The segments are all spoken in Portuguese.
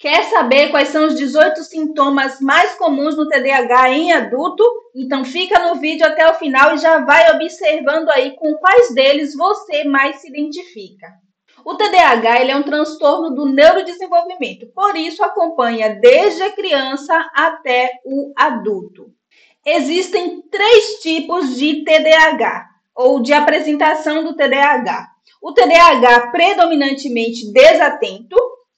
Quer saber quais são os 18 sintomas mais comuns no TDAH em adulto? Então fica no vídeo até o final e já vai observando aí com quais deles você mais se identifica. O TDAH ele é um transtorno do neurodesenvolvimento, por isso acompanha desde a criança até o adulto. Existem 3 tipos de TDAH, ou de apresentação do TDAH. O TDAH predominantemente desatento,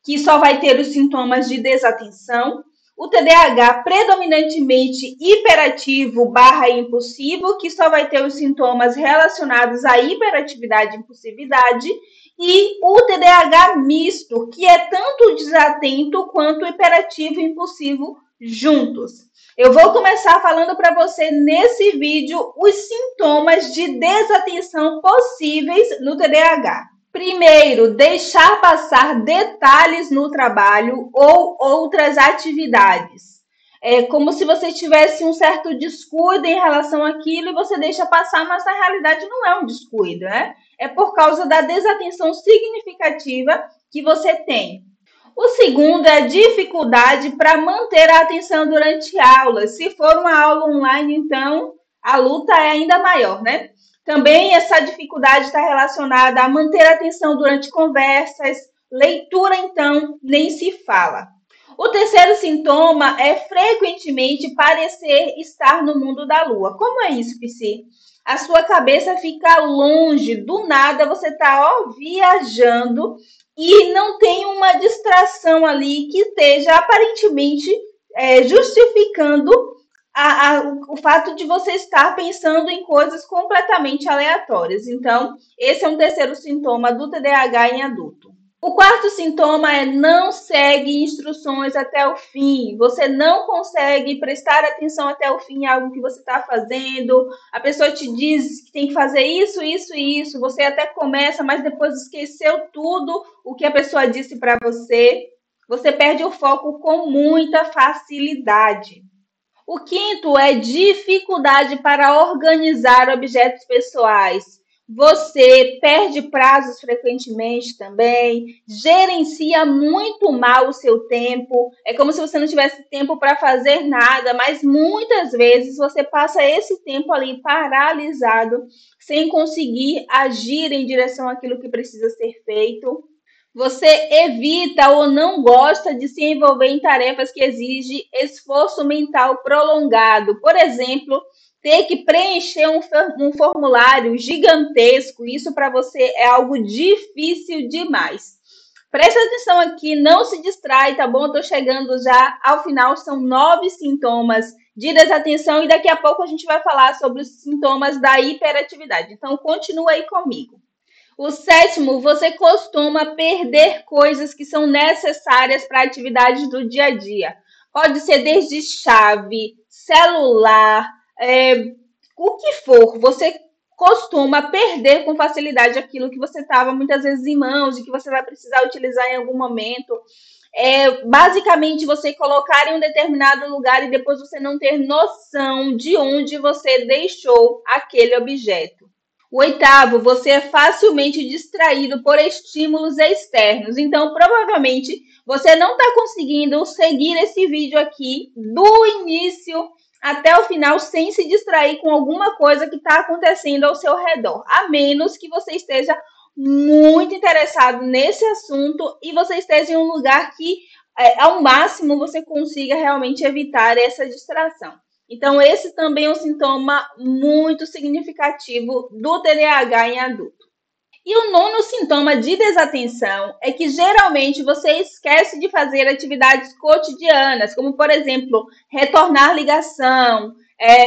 que só vai ter os sintomas de desatenção. O TDAH predominantemente hiperativo / impulsivo, que só vai ter os sintomas relacionados à hiperatividade e impulsividade. E o TDAH misto, que é tanto desatento quanto hiperativo e impulsivo juntos. Eu vou começar falando para você nesse vídeo os sintomas de desatenção possíveis no TDAH. Primeiro, deixar passar detalhes no trabalho ou outras atividades. É como se você tivesse um certo descuido em relação àquilo e você deixa passar, mas na realidade não é um descuido, né? É por causa da desatenção significativa que você tem. O segundo é a dificuldade para manter a atenção durante aulas. Se for uma aula online, então a luta é ainda maior, né? Também essa dificuldade está relacionada a manter a atenção durante conversas, leitura, então, nem se fala. O terceiro sintoma é frequentemente parecer estar no mundo da lua. Como é isso, Psy? A sua cabeça fica longe, do nada você está viajando e não tem uma distração ali que esteja aparentemente justificando o fato de você estar pensando em coisas completamente aleatórias. Então, esse é um terceiro sintoma do TDAH em adulto. O quarto sintoma é não segue instruções até o fim. Você não consegue prestar atenção até o fim em algo que você está fazendo. A pessoa te diz que tem que fazer isso, isso e isso. Você até começa, mas depois esqueceu tudo o que a pessoa disse para você. Você perde o foco com muita facilidade. O quinto é dificuldade para organizar objetos pessoais. Você perde prazos frequentemente também, gerencia muito mal o seu tempo. É como se você não tivesse tempo para fazer nada, mas muitas vezes você passa esse tempo ali paralisado, sem conseguir agir em direção àquilo que precisa ser feito. Você evita ou não gosta de se envolver em tarefas que exigem esforço mental prolongado. Por exemplo, ter que preencher um formulário gigantesco, isso para você é algo difícil demais. Presta atenção aqui, não se distrai, tá bom? Eu tô chegando já ao final, são 9 sintomas de desatenção e daqui a pouco a gente vai falar sobre os sintomas da hiperatividade. Então, continua aí comigo. O sétimo, você costuma perder coisas que são necessárias para atividades do dia a dia. Pode ser desde chave, celular, o que for. Você costuma perder com facilidade aquilo que você estava muitas vezes em mãos e que você vai precisar utilizar em algum momento. Basicamente, você colocar em um determinado lugar e depois você não ter noção de onde você deixou aquele objeto. O oitavo, você é facilmente distraído por estímulos externos. Então, provavelmente, você não está conseguindo seguir esse vídeo aqui do início até o final sem se distrair com alguma coisa que está acontecendo ao seu redor. A menos que você esteja muito interessado nesse assunto e você esteja em um lugar que, ao máximo, você consiga realmente evitar essa distração. Então, esse também é um sintoma muito significativo do TDAH em adulto. E o nono sintoma de desatenção é que geralmente você esquece de fazer atividades cotidianas, como, por exemplo, retornar ligação,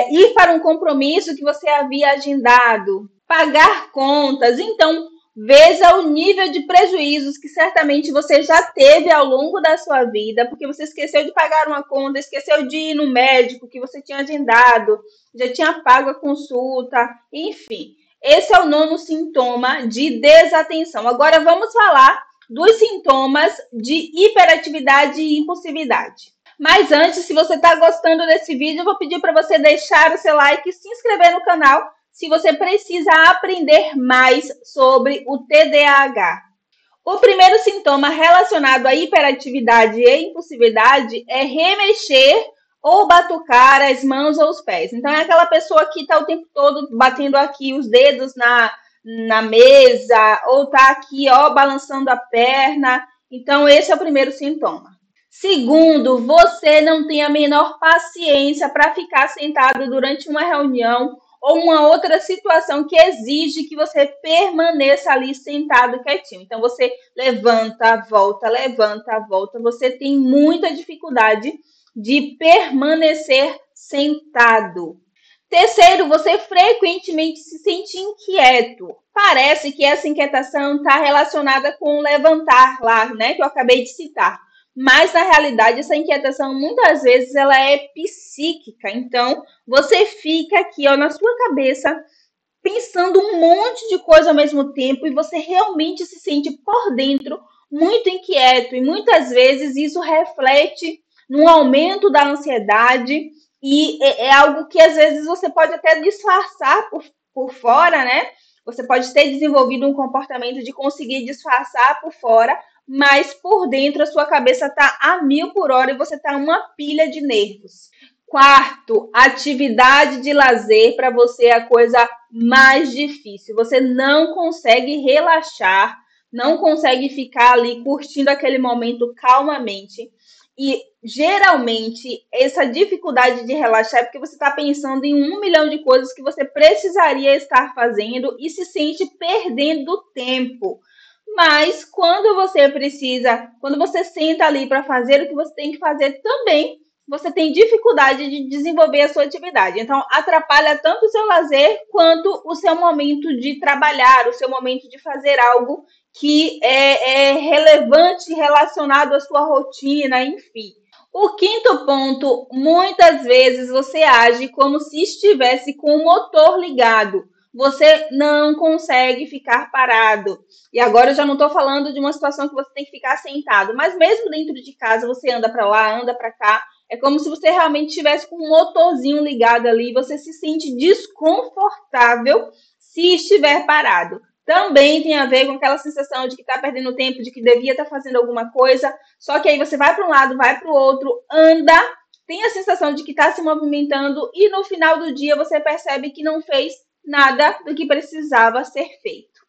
ir para um compromisso que você havia agendado, pagar contas. Então, veja o nível de prejuízos que certamente você já teve ao longo da sua vida, porque você esqueceu de pagar uma conta, esqueceu de ir no médico que você tinha agendado, já tinha pago a consulta, enfim. Esse é o nono sintoma de desatenção. Agora vamos falar dos sintomas de hiperatividade e impulsividade. Mas antes, se você está gostando desse vídeo, eu vou pedir para você deixar o seu like e se inscrever no canal se você precisa aprender mais sobre o TDAH. O primeiro sintoma relacionado à hiperatividade e impulsividade é remexer ou batucar as mãos ou os pés. Então, é aquela pessoa que está o tempo todo batendo aqui os dedos na mesa, ou está aqui, ó, balançando a perna. Então, esse é o primeiro sintoma. Segundo, você não tem a menor paciência para ficar sentado durante uma reunião ou uma outra situação que exige que você permaneça ali sentado quietinho. Então, você levanta, volta. Você tem muita dificuldade de permanecer sentado. Terceiro, você frequentemente se sente inquieto. Parece que essa inquietação está relacionada com o levantar lá, né, que eu acabei de citar. Mas, na realidade, essa inquietação, muitas vezes, ela é psíquica. Então, você fica aqui, ó, na sua cabeça, pensando um monte de coisa ao mesmo tempo e você realmente se sente por dentro muito inquieto. E, muitas vezes, isso reflete num aumento da ansiedade e é algo que, às vezes, você pode até disfarçar por fora, né? Você pode ter desenvolvido um comportamento de conseguir disfarçar por fora, mas por dentro a sua cabeça está a 1000 por hora e você está uma pilha de nervos. Quarto, atividade de lazer para você é a coisa mais difícil. Você não consegue relaxar, não consegue ficar ali curtindo aquele momento calmamente. E geralmente essa dificuldade de relaxar é porque você está pensando em 1 milhão de coisas que você precisaria estar fazendo e se sente perdendo tempo. Mas quando você precisa, quando você senta ali para fazer o que você tem que fazer também, você tem dificuldade de desenvolver a sua atividade. Então, atrapalha tanto o seu lazer quanto o seu momento de trabalhar, o seu momento de fazer algo que é relevante relacionado à sua rotina, enfim. O quinto ponto, muitas vezes você age como se estivesse com o motor ligado. Você não consegue ficar parado. E agora eu já não estou falando de uma situação que você tem que ficar sentado, mas mesmo dentro de casa você anda para lá, anda para cá. É como se você realmente estivesse com um motorzinho ligado ali e você se sente desconfortável se estiver parado. Também tem a ver com aquela sensação de que está perdendo tempo, de que devia estar fazendo alguma coisa, só que aí você vai para um lado, vai para o outro, anda, tem a sensação de que está se movimentando e no final do dia você percebe que não fez nada do que precisava ser feito.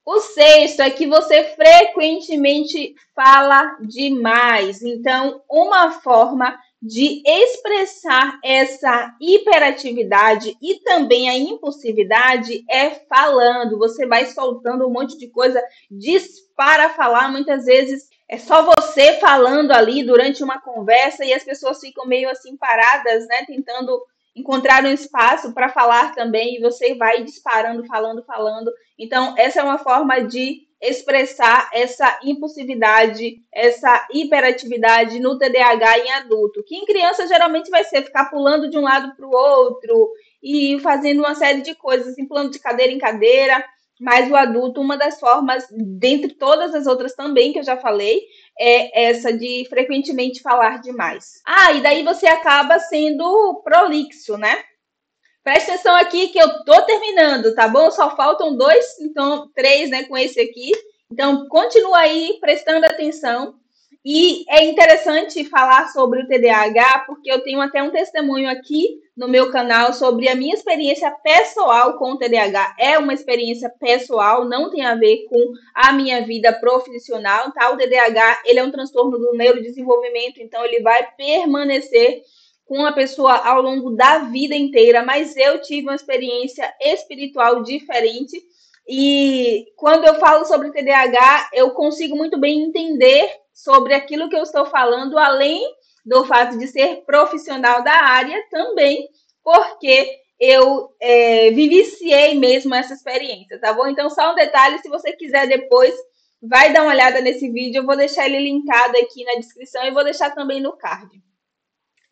O sexto é que você frequentemente fala demais. Então, uma forma de expressar essa hiperatividade e também a impulsividade é falando. Você vai soltando um monte de coisa, dispara falar. Muitas vezes é só você falando ali durante uma conversa e as pessoas ficam meio assim paradas, né? Tentando encontrar um espaço para falar também e você vai disparando, falando. Então, essa é uma forma de expressar essa impulsividade, essa hiperatividade no TDAH em adulto, que em criança geralmente vai ser ficar pulando de um lado para o outro e fazendo uma série de coisas, assim, pulando de cadeira em cadeira, mas o adulto, uma das formas, dentre todas as outras também que eu já falei, é essa de frequentemente falar demais. E daí você acaba sendo prolixo, né? Presta atenção aqui que eu tô terminando, tá bom? Só faltam 2, então 3, né, com esse aqui. Então, continua aí prestando atenção. E é interessante falar sobre o TDAH, porque eu tenho até um testemunho aqui no meu canal sobre a minha experiência pessoal com o TDAH. É uma experiência pessoal, não tem a ver com a minha vida profissional, tá? O TDAH, ele é um transtorno do neurodesenvolvimento, então ele vai permanecer com a pessoa ao longo da vida inteira, mas eu tive uma experiência espiritual diferente e quando eu falo sobre TDAH, eu consigo muito bem entender sobre aquilo que eu estou falando, além do fato de ser profissional da área também, porque eu vivenciei mesmo essa experiência, tá bom? Então, só um detalhe, se você quiser depois, vai dar uma olhada nesse vídeo, eu vou deixar ele linkado aqui na descrição e vou deixar também no card.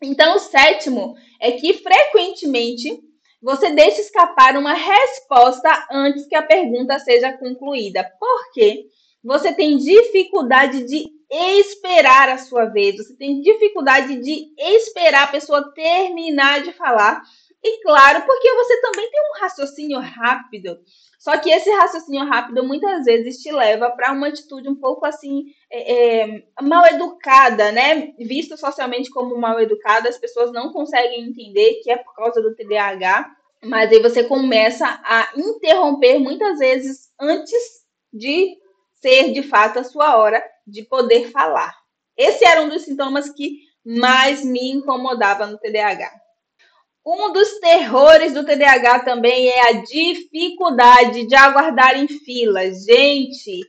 Então, o sétimo é que, frequentemente, você deixa escapar uma resposta antes que a pergunta seja concluída. Por quê? Você tem dificuldade de esperar a sua vez, você tem dificuldade de esperar a pessoa terminar de falar E claro, porque você também tem um raciocínio rápido. Só que esse raciocínio rápido muitas vezes te leva para uma atitude um pouco assim, mal educada, né? Visto socialmente como mal educada, as pessoas não conseguem entender que é por causa do TDAH, mas aí você começa a interromper muitas vezes antes de ser de fato a sua hora de poder falar. Esse era um dos sintomas que mais me incomodava no TDAH. Um dos terrores do TDAH também é a dificuldade de aguardar em fila. Gente,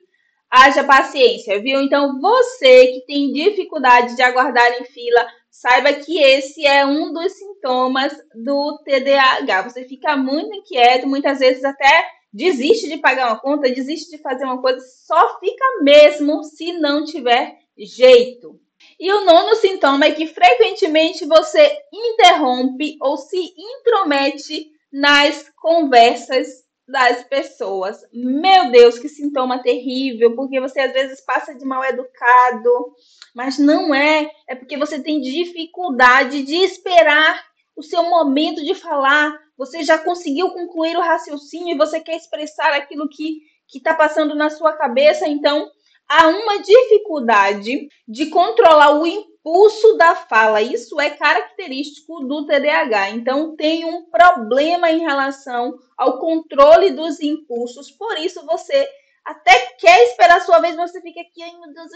haja paciência, viu? Então, você que tem dificuldade de aguardar em fila, saiba que esse é um dos sintomas do TDAH. Você fica muito inquieto, muitas vezes até desiste de pagar uma conta, desiste de fazer uma coisa, só fica mesmo se não tiver jeito. E o nono sintoma é que frequentemente você interrompe ou se intromete nas conversas das pessoas. Meu Deus, que sintoma terrível, porque você às vezes passa de mal educado, mas não é, é porque você tem dificuldade de esperar o seu momento de falar. Você já conseguiu concluir o raciocínio e você quer expressar aquilo que está passando na sua cabeça, então há uma dificuldade de controlar o impulso da fala. Isso é característico do TDAH. Então, tem um problema em relação ao controle dos impulsos. Por isso, você até quer esperar a sua vez, mas você fica aqui, ai meu Deus,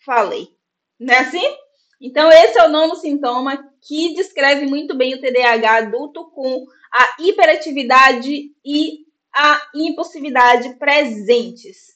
falei. Não é assim? Então, esse é o nono sintoma que descreve muito bem o TDAH adulto, com a hiperatividade e a impulsividade presentes.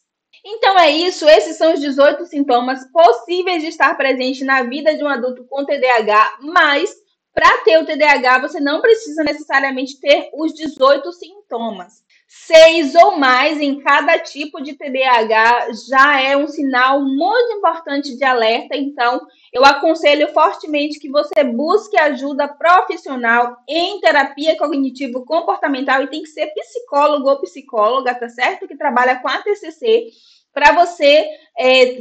Então é isso, esses são os 18 sintomas possíveis de estar presente na vida de um adulto com TDAH, mas para ter o TDAH você não precisa necessariamente ter os 18 sintomas. 6 ou mais em cada tipo de TDAH já é um sinal muito importante de alerta, então eu aconselho fortemente que você busque ajuda profissional em terapia cognitivo-comportamental e tem que ser psicólogo ou psicóloga, tá certo? Que trabalha com a TCC, para você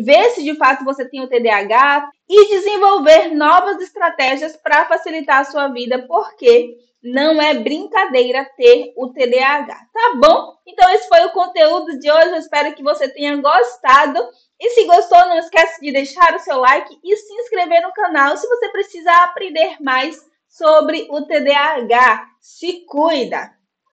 ver se de fato você tem o TDAH e desenvolver novas estratégias para facilitar a sua vida, porque não é brincadeira ter o TDAH, tá bom? Então esse foi o conteúdo de hoje, eu espero que você tenha gostado. E se gostou, não esquece de deixar o seu like e se inscrever no canal se você precisa aprender mais sobre o TDAH. Se cuida!